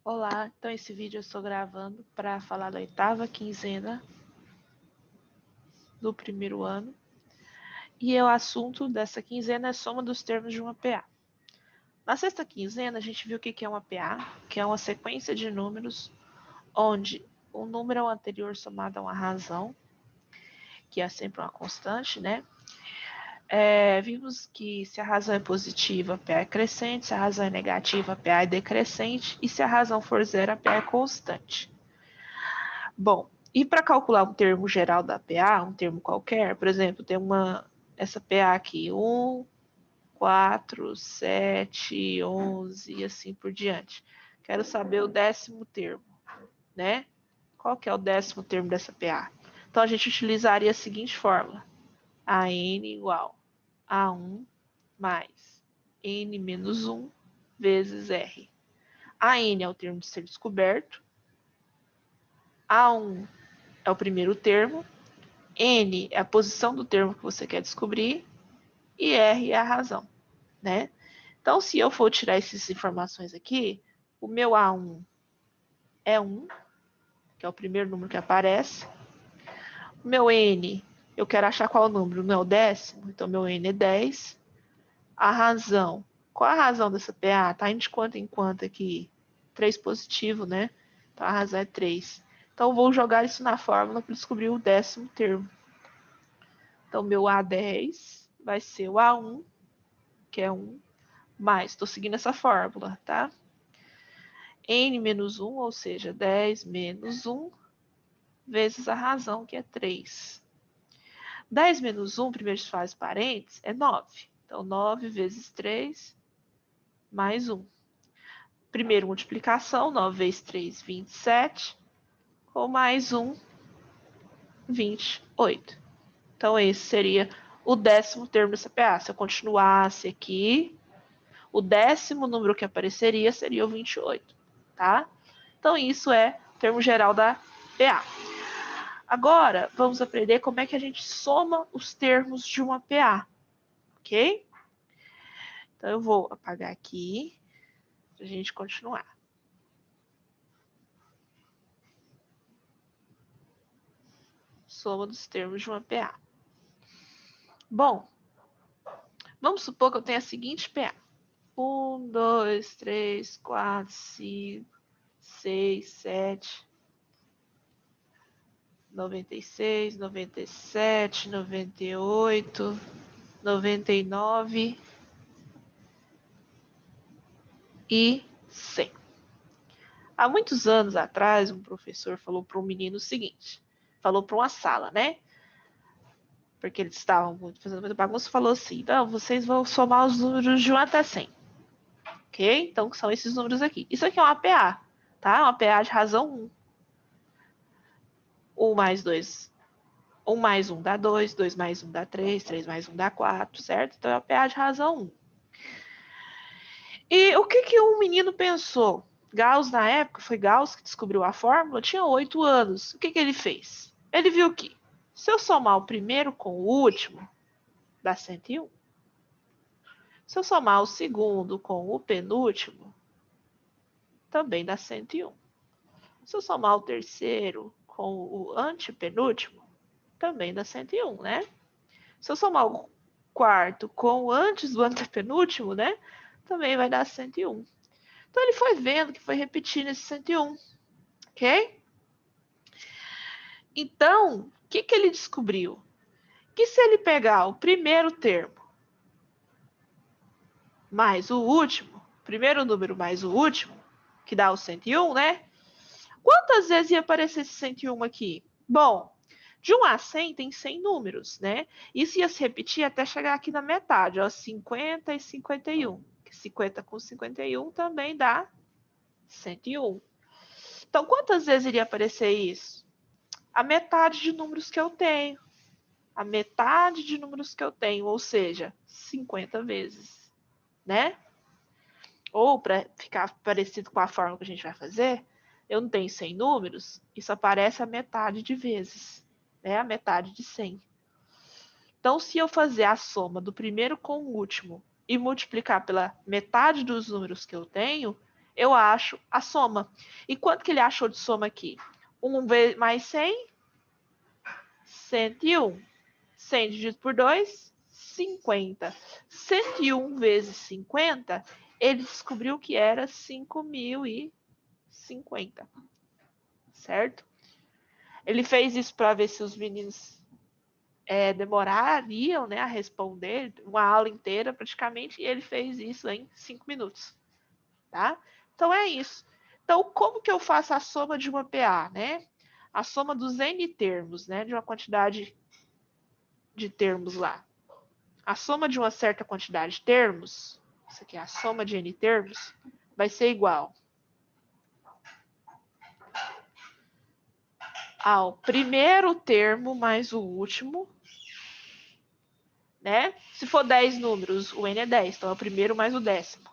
Olá, então esse vídeo eu estou gravando para falar da 8ª quinzena do primeiro ano. E o assunto dessa quinzena é soma dos termos de uma PA. Na 6ª quinzena, a gente viu o que é uma PA, que é uma sequência de números onde o número é o anterior somado a uma razão, que é sempre uma constante, né? Vimos que se a razão é positiva, a PA é crescente, se a razão é negativa, a PA é decrescente, e se a razão for zero, a PA é constante. Bom, e para calcular um termo geral da PA, um termo qualquer, por exemplo, tem essa PA aqui, 1, 4, 7, 11 e assim por diante. Quero saber o 10º termo, né? Qual que é o 10º termo dessa PA? Então, a gente utilizaria a seguinte fórmula. AN igual a 1 mais N menos 1 vezes R. AN é o termo de ser descoberto. A1 é o primeiro termo. N é a posição do termo que você quer descobrir e R é a razão, né? Então, se eu for tirar essas informações aqui, o meu A1 é 1, que é o primeiro número que aparece. O meu N, eu quero achar qual número, não é o 10º, então meu N é 10. A razão, qual a razão dessa PA? Tá indo de quanto em quanto aqui? 3 positivo, né? Então a razão é 3. Então eu vou jogar isso na fórmula para descobrir o 10º termo. Então, meu A10 vai ser o A1, que é 1, mais, estou seguindo essa fórmula, tá? N menos 1, ou seja, 10 menos 1, vezes a razão, que é 3. 10 menos 1, primeiro se faz parênteses, é 9. Então, 9 vezes 3, mais 1. Primeiro, multiplicação, 9 vezes 3, 27, ou mais 1, 28. Então, esse seria o 10º termo dessa PA. Se eu continuasse aqui, o 10º número que apareceria seria o 28, tá? Então, isso é o termo geral da PA. Agora, vamos aprender como é que a gente soma os termos de uma PA, ok? Então, eu vou apagar aqui para a gente continuar. Soma dos termos de uma PA. Bom, vamos supor que eu tenha a seguinte PA. 1, 2, 3, 4, 5, 6, 7, 96, 97, 98, 99 e 100. Há muitos anos atrás, um professor falou para um menino o seguinte, falou para uma sala, né? Porque eles estavam fazendo muita bagunça, falou assim, então, vocês vão somar os números de 1 até 100. Ok? Então, são esses números aqui. Isso aqui é uma PA, tá? Uma PA de razão 1. 1 mais 2, 1 mais 1 dá 2, 2 mais 1 dá 3, 3 mais 1 dá 4, certo? Então, é uma PA de razão 1. E o que um menino pensou? Gauss, na época, foi Gauss que descobriu a fórmula, tinha 8 anos. O que ele fez? Ele viu que, se eu somar o primeiro com o último, dá 101. Se eu somar o segundo com o penúltimo, também dá 101. Se eu somar o terceiro com o antepenúltimo, também dá 101, né? Se eu somar o quarto com o antes do antepenúltimo, né? Também vai dar 101. Então, ele foi vendo que foi repetindo esse 101, ok? Então, o que ele descobriu? Que se ele pegar o primeiro termo mais o último, primeiro número mais o último, que dá o 101, né? Quantas vezes ia aparecer esse 101 aqui? Bom, de 1 a 100 tem 100 números, né? Isso ia se repetir até chegar aqui na metade, ó, 50 e 51. 50 com 51 também dá 101. Então, quantas vezes iria aparecer isso? A metade de números que eu tenho. A metade de números que eu tenho, ou seja, 50 vezes, né? Ou, para ficar parecido com a forma que a gente vai fazer, eu não tenho 100 números, isso aparece a metade de vezes, né? A metade de 100. Então, se eu fazer a soma do primeiro com o último e multiplicar pela metade dos números que eu tenho, eu acho a soma. E quanto que ele achou de soma aqui? 1 mais 100, 101. 100 dividido por 2, 50. 101 vezes 50, ele descobriu que era 5.050. Certo? Ele fez isso para ver se os meninos demorariam, né, a responder uma aula inteira praticamente, e ele fez isso em 5 minutos. Tá? Então é isso. Então, como que eu faço a soma de uma PA, né? A soma dos N termos, né? De uma quantidade de termos lá. A soma de uma certa quantidade de termos, isso aqui é a soma de N termos, vai ser igual ao primeiro termo mais o último, né? Se for 10 números, o N é 10, então é o primeiro mais o décimo.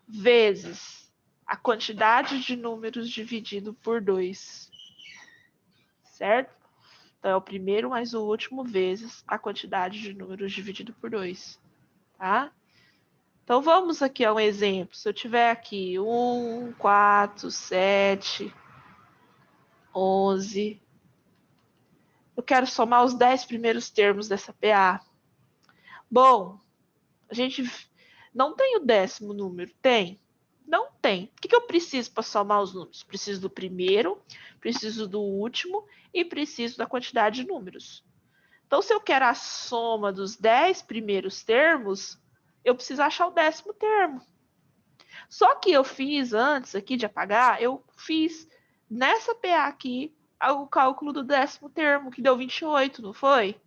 Vezes a quantidade de números dividido por 2. Certo? Então, é o primeiro mais o último vezes a quantidade de números dividido por 2. Tá? Então, vamos aqui a um exemplo. Se eu tiver aqui 1, 4, 7, 11. Eu quero somar os 10 primeiros termos dessa PA. Bom, a gente não tem o décimo número. Tem? Não tem. O que eu preciso para somar os números? Preciso do primeiro, preciso do último e preciso da quantidade de números. Então, se eu quero a soma dos 10 primeiros termos, eu preciso achar o décimo termo. Só que eu fiz antes aqui de apagar, eu fiz nessa PA aqui o cálculo do décimo termo, que deu 28, não foi?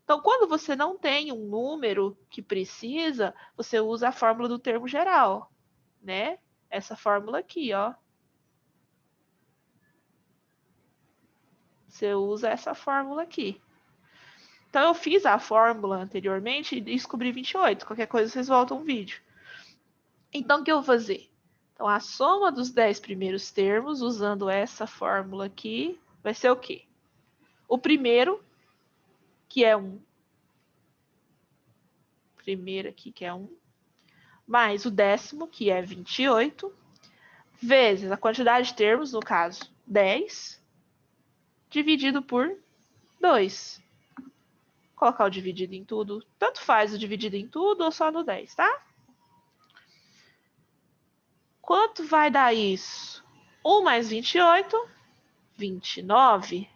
Então, quando você não tem um número que precisa, você usa a fórmula do termo geral, né? Essa fórmula aqui, ó. Você usa essa fórmula aqui. Então, eu fiz a fórmula anteriormente e descobri 28. Qualquer coisa, vocês voltam o vídeo. Então, o que eu vou fazer? Então, a soma dos 10 primeiros termos, usando essa fórmula aqui, vai ser o quê? O primeiro, que é 1. Primeiro aqui, que é 1. Mais o décimo, que é 28. Vezes a quantidade de termos, no caso, 10. Dividido por 2. Colocar o dividido em tudo. Tanto faz o dividido em tudo ou só no 10, tá? Quanto vai dar isso? 1 mais 28, 29.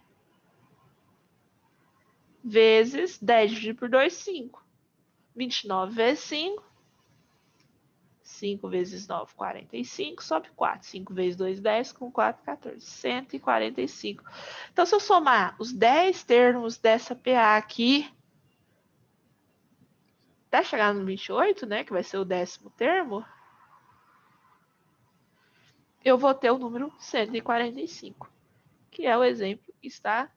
Vezes 10 dividido por 2, 5. 29 vezes 5. 5 vezes 9, 45. Sobe 4. 5 vezes 2, 10. Com 4, 14. 145. Então, se eu somar os 10 termos dessa PA aqui, até chegar no 28, né, que vai ser o décimo termo, eu vou ter o número 145, que é o exemplo que está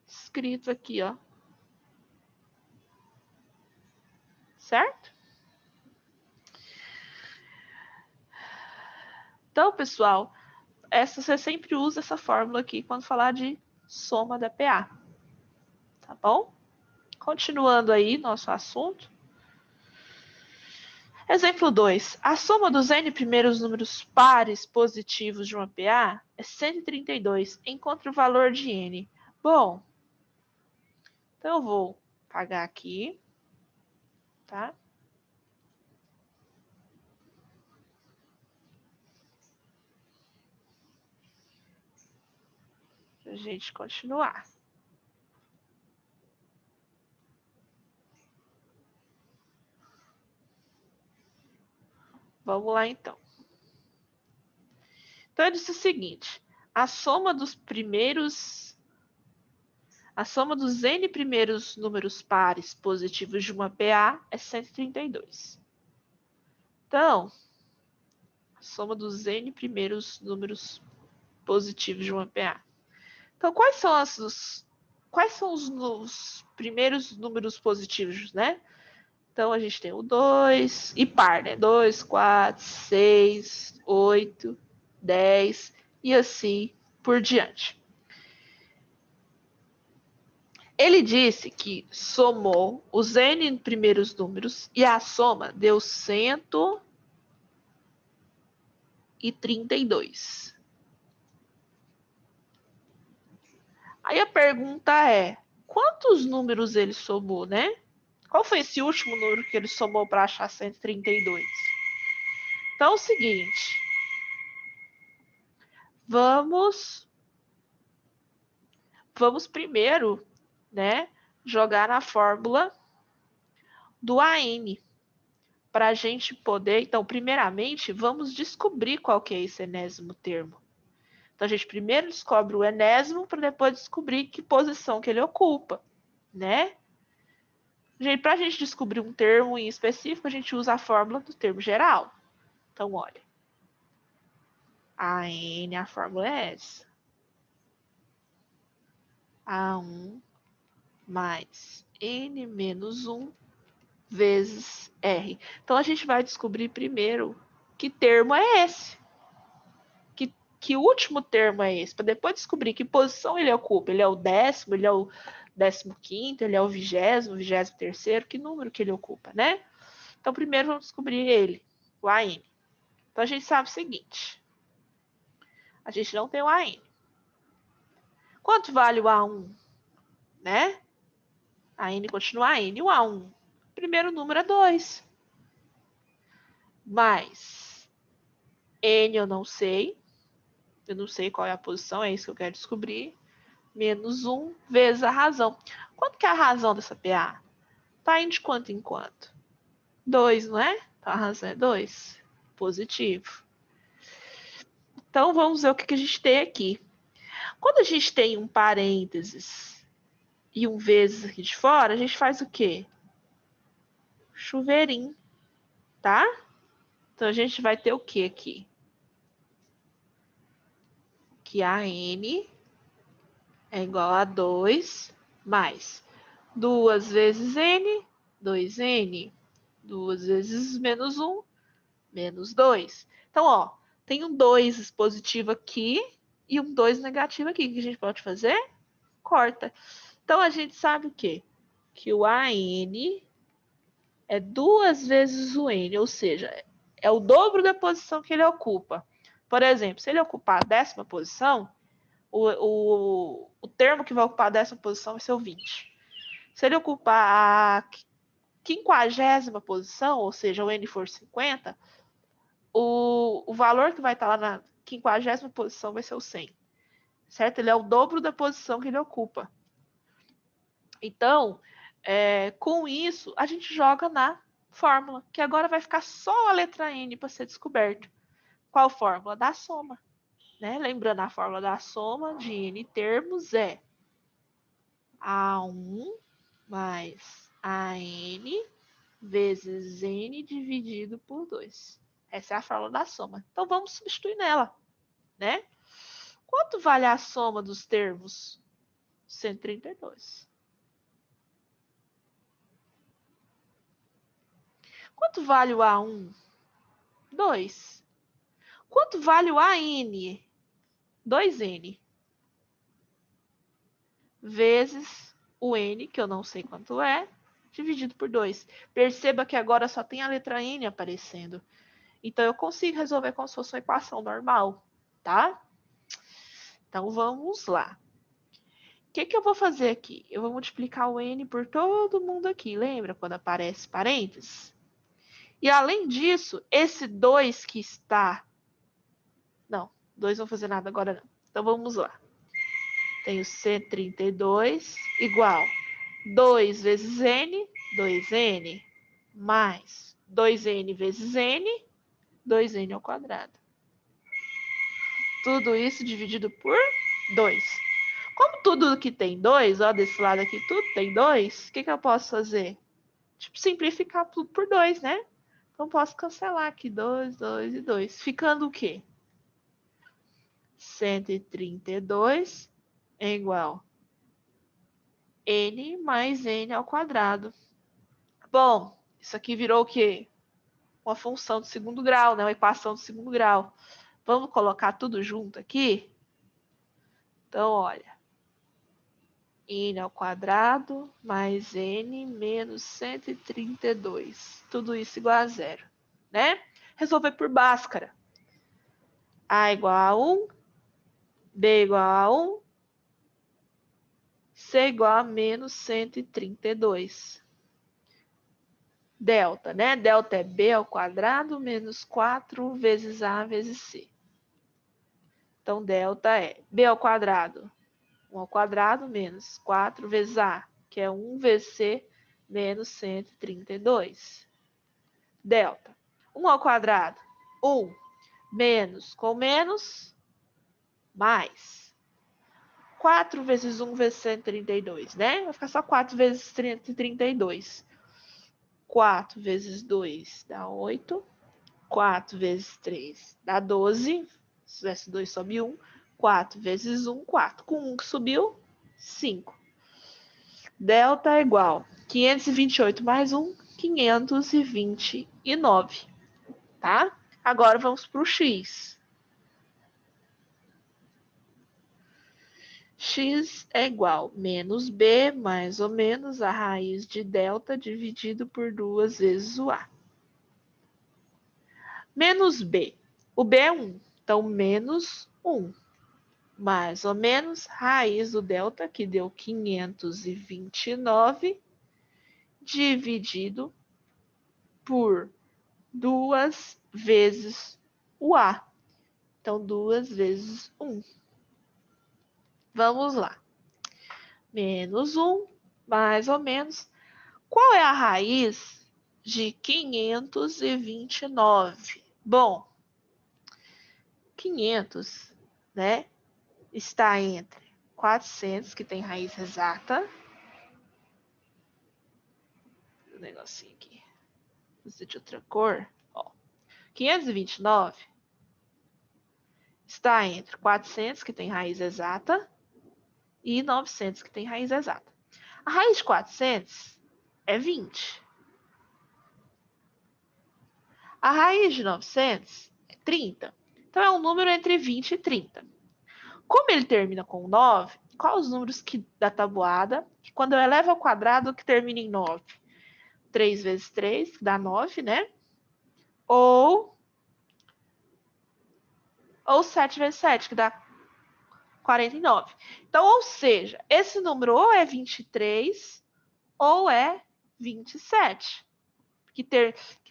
escrito aqui, ó. Certo? Então, pessoal, você sempre usa essa fórmula aqui quando falar de soma da PA. Tá bom? Continuando aí nosso assunto. Exemplo 2. A soma dos n primeiros números pares positivos de uma PA é 132. Encontre o valor de n. Bom, então eu vou pagar aqui, tá? Pra gente continuar. Vamos lá, então. Então, eu disse o seguinte. A soma dos n primeiros números pares positivos de uma PA é 132. Então, a soma dos n primeiros números positivos de uma PA. Então, quais são os primeiros números positivos, né? Então, a gente tem o 2 e par, né? 2, 4, 6, 8, 10 e assim por diante. Ele disse que somou os n primeiros números e a soma deu 132. 132. Aí a pergunta é, quantos números ele somou, né? Qual foi esse último número que ele somou para achar 132? Então, é o seguinte. Vamos primeiro, né, jogar na fórmula do AN. Para a gente poder, então, primeiramente, vamos descobrir qual que é esse enésimo termo. Então, a gente primeiro descobre o enésimo para depois descobrir que posição que ele ocupa, né? Para a gente descobrir um termo em específico, a gente usa a fórmula do termo geral. Então, olha. A fórmula é essa. A1 mais N menos 1 vezes R. Então, a gente vai descobrir primeiro que termo é esse. Que último termo é esse? Para depois descobrir que posição ele ocupa. Ele é o 10º, ele é o 15º, ele é o 20º, 23º, que número que ele ocupa, né? Então, primeiro vamos descobrir ele, o AN. Então, a gente sabe o seguinte. A gente não tem o AN. Quanto vale o A1? Né? A N continua a N. O A1, o primeiro número é 2. Mas N eu não sei. Eu não sei qual é a posição, é isso que eu quero descobrir. Menos 1 vezes a razão. Quanto que é a razão dessa PA? Tá indo de quanto em quanto? 2, não é? Então a razão é 2. Positivo. Então vamos ver o que a gente tem aqui. Quando a gente tem um parênteses e um vezes aqui de fora, a gente faz o quê? Chuveirinho, tá? Então a gente vai ter o que aqui? Que a N é igual a 2 mais 2 vezes N, 2N. 2 vezes menos 1, menos 2. Então, ó, tem um 2 positivo aqui e um 2 negativo aqui. O que a gente pode fazer? Corta. Então, a gente sabe o quê? Que o AN é 2 vezes o N, ou seja, é o dobro da posição que ele ocupa. Por exemplo, se ele ocupar a 10ª posição, o termo que vai ocupar a 10ª posição vai ser o 20. Se ele ocupar a 50ª posição, ou seja, o N for 50, o valor que vai estar lá na 50ª posição vai ser o 100. Certo? Ele é o dobro da posição que ele ocupa. Então, com isso, a gente joga na fórmula, que agora vai ficar só a letra N para ser descoberto. Qual fórmula? Da soma. Né? Lembrando, a fórmula da soma de N termos é A1 mais AN vezes N dividido por 2. Essa é a fórmula da soma. Então, vamos substituir nela, né? Quanto vale a soma dos termos? 132. Quanto vale o A1? 2. Quanto vale o AN? 2N. Vezes o N, que eu não sei quanto é, dividido por 2. Perceba que agora só tem a letra N aparecendo. Então, eu consigo resolver como se fosse uma equação normal, tá? Então, vamos lá. O que eu vou fazer aqui? Eu vou multiplicar o N por todo mundo aqui. Lembra quando aparece parênteses? E, além disso, esse 2 que está... Não, 2 não vou fazer nada agora, não. Então, vamos lá. Tenho 132 igual 2 vezes N, 2N, mais 2N vezes N, 2N ao quadrado. Tudo isso dividido por 2. Como tudo que tem 2, ó, desse lado aqui, tudo tem 2, o que eu posso fazer? Tipo, simplificar tudo por 2, né? Então, posso cancelar aqui 2, 2 e 2. Ficando o quê? 132 é igual N mais N ao quadrado. Bom, isso aqui virou o quê? Uma função de segundo grau, né? Uma equação de segundo grau. Vamos colocar tudo junto aqui? Então, olha. N ao quadrado mais N menos 132. Tudo isso igual a zero, né? Resolver por Bhaskara. A igual a 1, B igual a 1, C igual a menos 132. Delta, né? Delta é B ao quadrado menos 4 vezes A vezes C. Então, delta é B ao quadrado, 1 ao quadrado menos 4 vezes A, que é 1 vezes C menos 132. Delta, 1 ao quadrado, 1, menos com menos, mais. 4 vezes 1 vezes 132, né? Vai ficar só 4 vezes 132. 4 vezes 2 dá 8. 4 vezes 3 dá 12. Se tivesse 2, sobe 1. 4 vezes 1, 4. Com 1 que subiu, 5. Delta é igual a 528 mais 1, 529. Tá? Agora vamos para o x. X é igual a menos b mais ou menos a raiz de delta dividido por 2 vezes o a. Menos b. O b é 1, então menos 1. Mais ou menos raiz do delta, que deu 529, dividido por 2 vezes o a. Então, 2 vezes 1. Vamos lá. Menos 1, mais ou menos. Qual é a raiz de 529? Bom, 500, né, está entre 400, que tem raiz exata. Um negocinho aqui. Vou fazer de outra cor. Ó. 529 está entre 400, que tem raiz exata, e 900, que tem raiz exata. A raiz de 400 é 20. A raiz de 900 é 30. Então, é um número entre 20 e 30. Como ele termina com 9, quais os números da tabuada, que quando eu elevo ao quadrado, que termina em 9? 3 vezes 3, que dá 9, né? Ou 7 vezes 7, que dá 49. Então, ou seja, esse número ou é 23 ou é 27. Que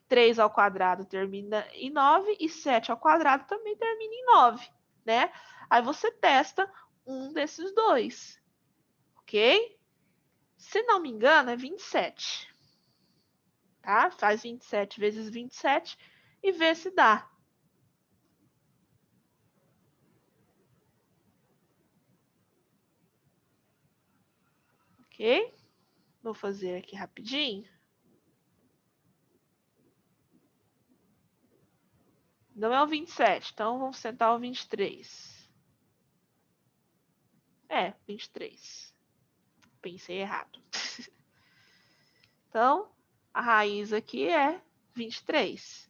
3 ao quadrado termina em 9 e 7 ao quadrado também termina em 9, né? Aí você testa um desses dois, ok? Se não me engano, é 27. Tá? Faz 27 vezes 27 e vê se dá. Ok? Vou fazer aqui rapidinho. Não é o 27, então vamos sentar o 23. É, 23. Pensei errado. Então, a raiz aqui é 23.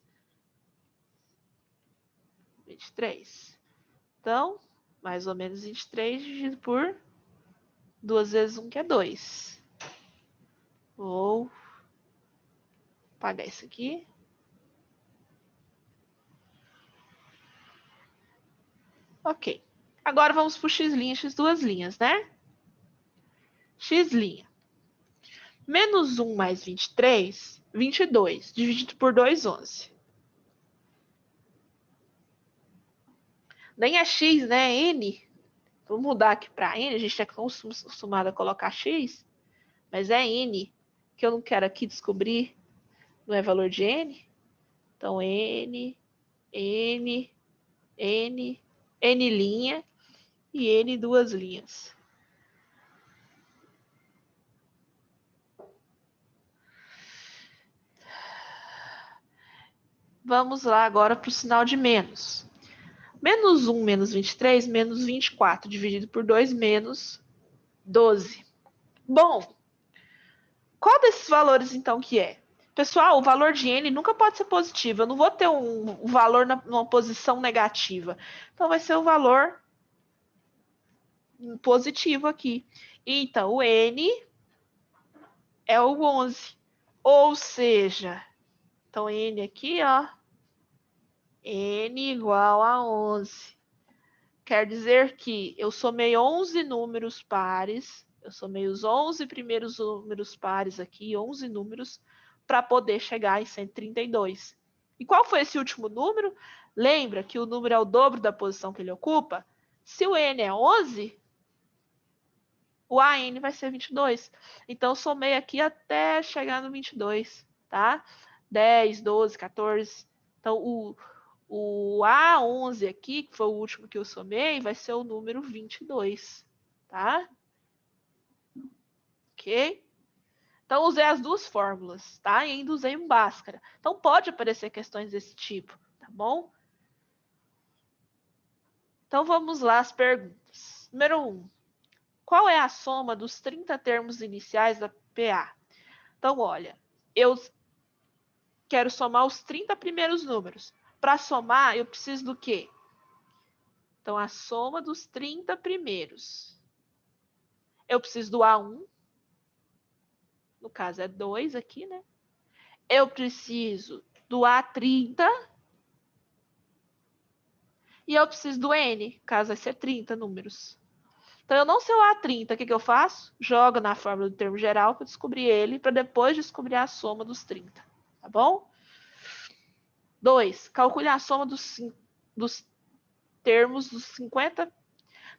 23. Então, mais ou menos 23 dividido por 2 vezes 1, que é 2. Vou apagar isso aqui. Ok. Agora vamos para o x', x2 linhas, né? X'. Menos 1 mais 23, 22. Dividido por 2, 11. Nem é x, né? É n. Vou mudar aqui para n. A gente é acostumado a colocar x. Mas é n. Que eu não quero aqui descobrir. Não é valor de n. Então, n, n, n, n' e n duas linhas. Vamos lá agora para o sinal de menos. Menos 1 menos 23, menos 24, dividido por 2, menos 12. Bom, qual desses valores, então, que é? Pessoal, o valor de n nunca pode ser positivo. Eu não vou ter um valor numa posição negativa. Então, vai ser o valor positivo aqui. Então, o n é o 11. Ou seja, então, n aqui, ó, N igual a 11. Quer dizer que eu somei 11 números pares, eu somei os 11 primeiros números pares aqui, 11 números, para poder chegar em 132. E qual foi esse último número? Lembra que o número é o dobro da posição que ele ocupa? Se o N é 11, o AN vai ser 22. Então, eu somei aqui até chegar no 22, tá? 10, 12, 14. Então, o A11 aqui, que foi o último que eu somei, vai ser o número 22, tá? Ok? Então, usei as duas fórmulas, tá? E ainda usei um Bhaskara. Então, pode aparecer questões desse tipo, tá bom? Então, vamos lá as perguntas. Número 1. Qual é a soma dos 30 termos iniciais da PA? Então, olha, eu quero somar os 30 primeiros números. Para somar, eu preciso do quê? Então, a soma dos 30 primeiros. Eu preciso do A1, no caso é 2 aqui, né? Eu preciso do A30 e eu preciso do N, caso vai ser 30 números. Então, eu não sei o A30, o que eu faço? Jogo na fórmula do termo geral para descobrir ele, para depois descobrir a soma dos 30, tá bom? 2. Calcule a soma dos termos dos 50.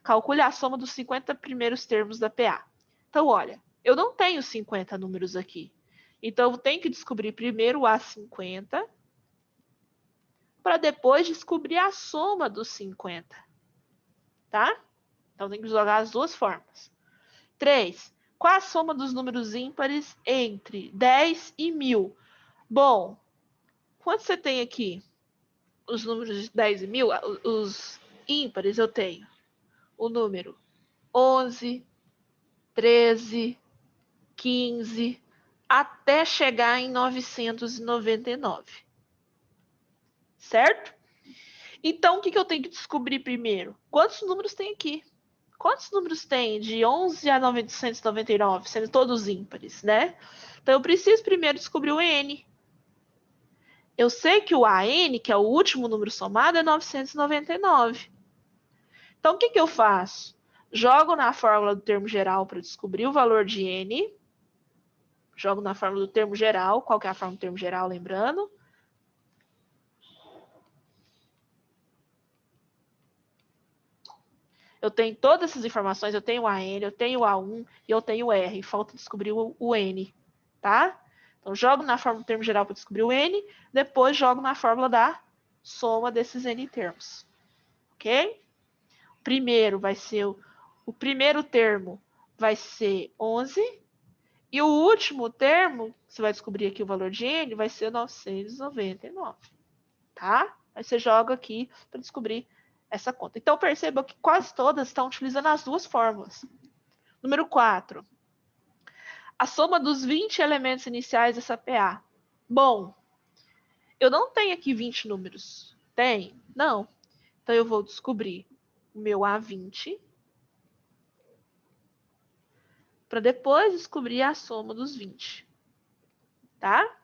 Calcule a soma dos 50 primeiros termos da PA. Então, olha, eu não tenho 50 números aqui. Então, eu tenho que descobrir primeiro o A50 para depois descobrir a soma dos 50. Tá? Então, tem que jogar as duas formas. 3. Qual a soma dos números ímpares entre 10 e 1000? Bom, quanto você tem aqui? Os números de 10 e 1000, os ímpares, eu tenho o número 11, 13, 15, até chegar em 999. Certo? Então, o que eu tenho que descobrir primeiro? Quantos números tem aqui? Quantos números tem de 11 a 999, sendo todos ímpares, né? Então, eu preciso primeiro descobrir o N. Eu sei que o AN, que é o último número somado, é 999. Então, o que eu faço? Jogo na fórmula do termo geral para descobrir o valor de N. Jogo na fórmula do termo geral. Qual que é a fórmula do termo geral, lembrando? Eu tenho todas essas informações, eu tenho o AN, eu tenho o A1 e eu tenho o R. Falta descobrir o N, tá? Então, jogo na fórmula do termo geral para descobrir o N, depois jogo na fórmula da soma desses N termos. Ok? Primeiro vai ser o primeiro termo vai ser 11 e o último termo, você vai descobrir aqui o valor de N, vai ser 999, tá? Aí você joga aqui para descobrir essa conta. Então, perceba que quase todas estão utilizando as duas fórmulas. Número 4. A soma dos 20 elementos iniciais dessa PA. Bom, eu não tenho aqui 20 números. Tem? Não. Então, eu vou descobrir o meu A20 para depois descobrir a soma dos 20. Tá?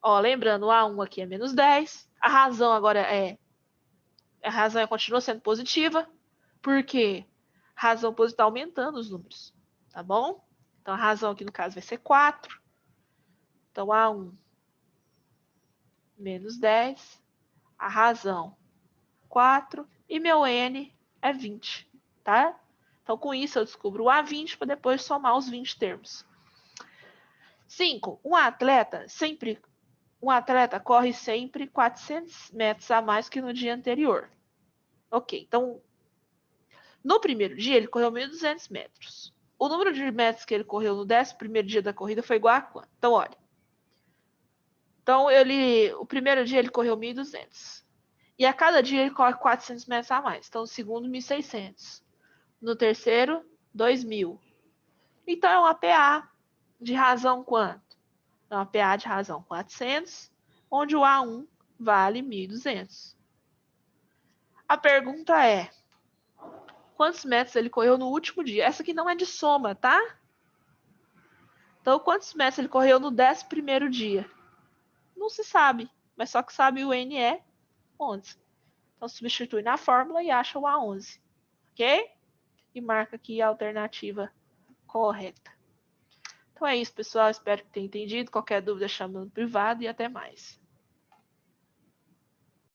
Ó, lembrando, o A1 aqui é menos 10. A razão agora a razão continua sendo positiva, porque a razão positiva está aumentando os números, tá bom? Então, a razão aqui no caso vai ser 4. Então, A1 menos 10. A razão 4. E meu N é 20, tá? Então, com isso, eu descubro o A20 para depois somar os 20 termos. 5. Um atleta corre sempre 400 metros a mais que no dia anterior. Ok, então, no primeiro dia ele correu 1.200 metros. O número de metros que ele correu no 11º dia da corrida foi igual a quanto? Então, olha. Então, o primeiro dia ele correu 1.200. E a cada dia ele corre 400 metros a mais. Então, no segundo, 1.600. No terceiro, 2.000. Então, é uma PA de razão quanto? É uma PA de razão 400, onde o A1 vale 1.200. A pergunta é, quantos metros ele correu no último dia? Essa aqui não é de soma, tá? Então, quantos metros ele correu no 11º dia? Não se sabe, mas só que sabe o N é 11. Então, substitui na fórmula e acha o A11. Ok? E marca aqui a alternativa correta. Então é isso, pessoal. Espero que tenham entendido. Qualquer dúvida, chama no privado e até mais.